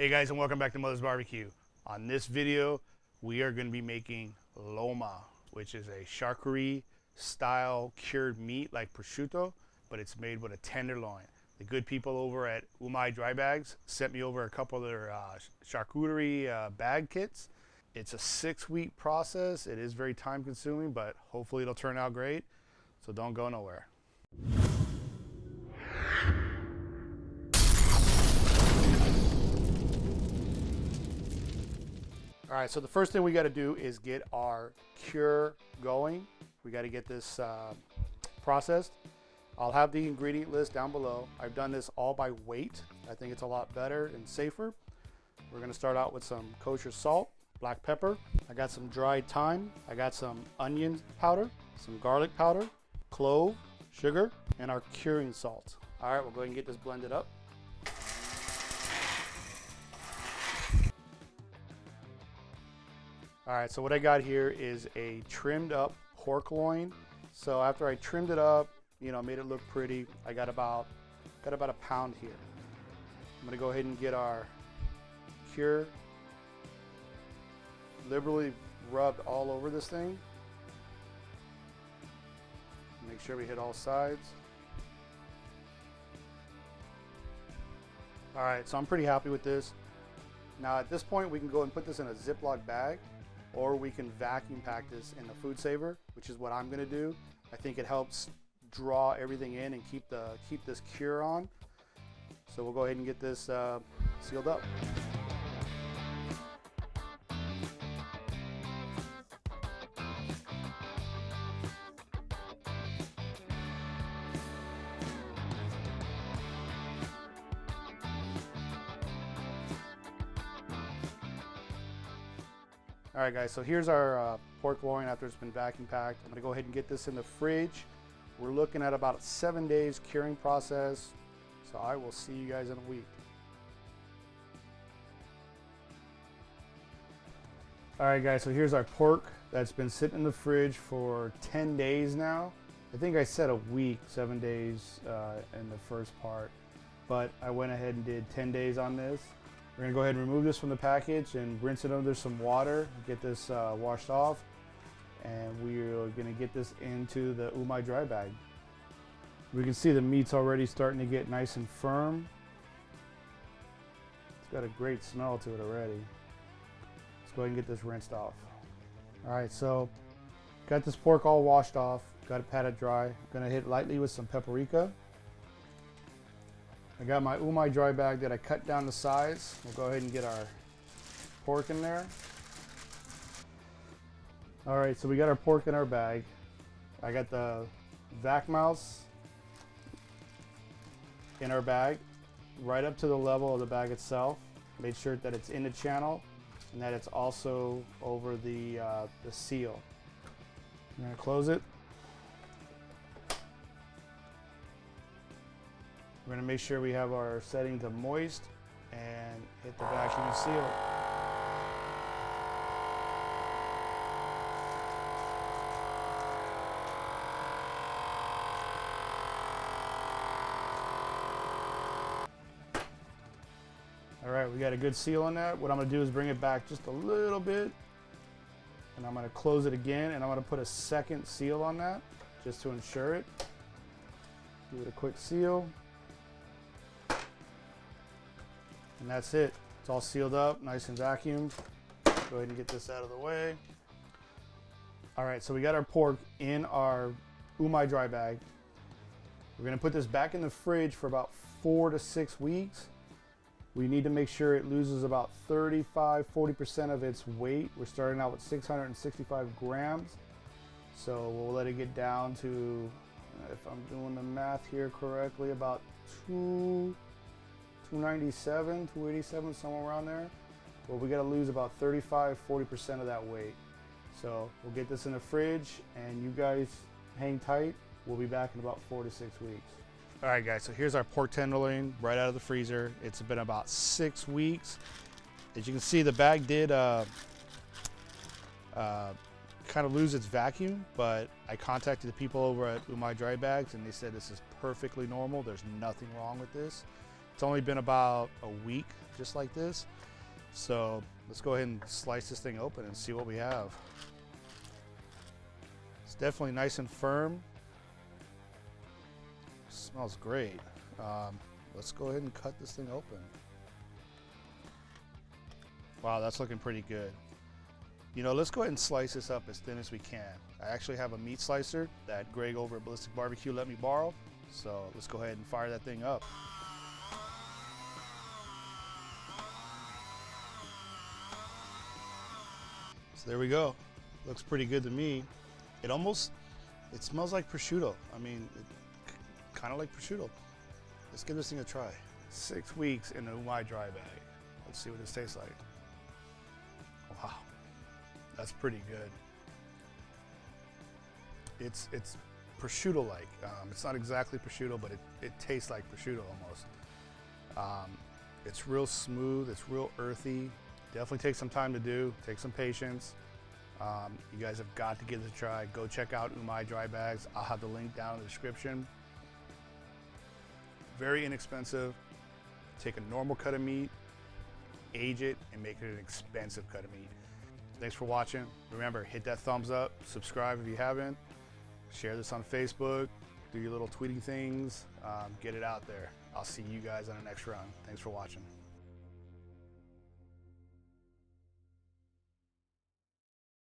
Hey guys, and welcome back to Mother's Barbecue. On this video, we are going to be making Loma, which is a charcuterie style cured meat like prosciutto, but it's made with a tenderloin. The good people over at UMAi Dry Bags sent me over a couple of their charcuterie bag kits. It's a 6-week process. It is very time consuming, but hopefully it'll turn out great. So don't go nowhere. All right, so the first thing we got to do is get our cure going. We got to get this processed. I'll have the ingredient list down below. I've done this all by weight. I think it's a lot better and safer. We're going to start out with some kosher salt, black pepper. I got some dried thyme. I got some onion powder, some garlic powder, clove, sugar, and our curing salt. All right, we'll go ahead and get this blended up. All right, so what I got here is a trimmed up pork loin. So after I trimmed it up, made it look pretty, I got about a pound here. I'm gonna go ahead and get our cure liberally rubbed all over this thing. Make sure we hit all sides. All right, so I'm pretty happy with this. Now at this point, we can go and put this in a Ziplock bag, or we can vacuum pack this in the Foodsaver, which is what I'm gonna do. I think it helps draw everything in and keep this cure on. So we'll go ahead and get this sealed up. All right guys, so here's our pork loin after it's been vacuum packed. I'm gonna go ahead and get this in the fridge. We're looking at about 7 days curing process. So I will see you guys in a week. All right guys, so here's our pork that's been sitting in the fridge for 10 days now. I think I said a week, 7 days in the first part, but I went ahead and did 10 days on this. We're gonna go ahead and remove this from the package and rinse it under some water, get this washed off, and we're gonna get this into the UMAi Dry bag. We can see the meat's already starting to get nice and firm. It's got a great smell to it already. Let's go ahead and get this rinsed off. All right, so got this pork all washed off, got it patted dry. I'm gonna hit lightly with some paprika. I got my UMAi Dry bag that I cut down to size. We'll go ahead and get our pork in there. All right, so we got our pork in our bag. I got the vac mouse in our bag, right up to the level of the bag itself. Made sure that it's in the channel and that it's also over the seal. I'm gonna close it. We're gonna make sure we have our setting to moist and hit the vacuum seal. All right, we got a good seal on that. What I'm gonna do is bring it back just a little bit, and I'm gonna close it again, and I'm gonna put a second seal on that just to ensure it. Give it a quick seal. And that's it. It's all sealed up, nice and vacuumed. Go ahead and get this out of the way. All right, so we got our pork in our UMAi Dry bag. We're gonna put this back in the fridge for about 4 to 6 weeks. We need to make sure it loses about 35–40% of its weight. We're starting out with 665 grams. So we'll let it get down to, if I'm doing the math here correctly, about 297, 287, somewhere around there. Well, we gotta lose about 35–40% of that weight. So we'll get this in the fridge, and you guys hang tight. We'll be back in about 4 to 6 weeks. All right guys, so here's our pork tenderloin right out of the freezer. It's been about 6 weeks. As you can see, the bag did kind of lose its vacuum, but I contacted the people over at UMAi Dry Bags and they said this is perfectly normal. There's nothing wrong with this. It's only been about a week, just like this. So let's go ahead and slice this thing open and see what we have. It's definitely nice and firm. Smells great. Let's go ahead and cut this thing open. Wow, that's looking pretty good. You know, let's go ahead and slice this up as thin as we can. I actually have a meat slicer that Greg over at Ballistic Barbecue let me borrow. So let's go ahead and fire that thing up. So there we go. Looks pretty good to me. It smells like prosciutto. I mean, kind of like prosciutto. Let's give this thing a try. 6 weeks in the UMAi Dry bag. Let's see what this tastes like. Wow, that's pretty good. It's prosciutto-like. It's not exactly prosciutto, but it tastes like prosciutto almost. It's real smooth. It's real earthy. Definitely takes some time to do. Take some patience. You guys have got to give this a try. Go check out UMAi Dry bags. I'll have the link down in the description. Very inexpensive. Take a normal cut of meat, age it, and make it an expensive cut of meat. Thanks for watching. Remember, hit that thumbs up, subscribe if you haven't, share this on Facebook, do your little tweeting things, get it out there. I'll see you guys on the next run. Thanks for watching.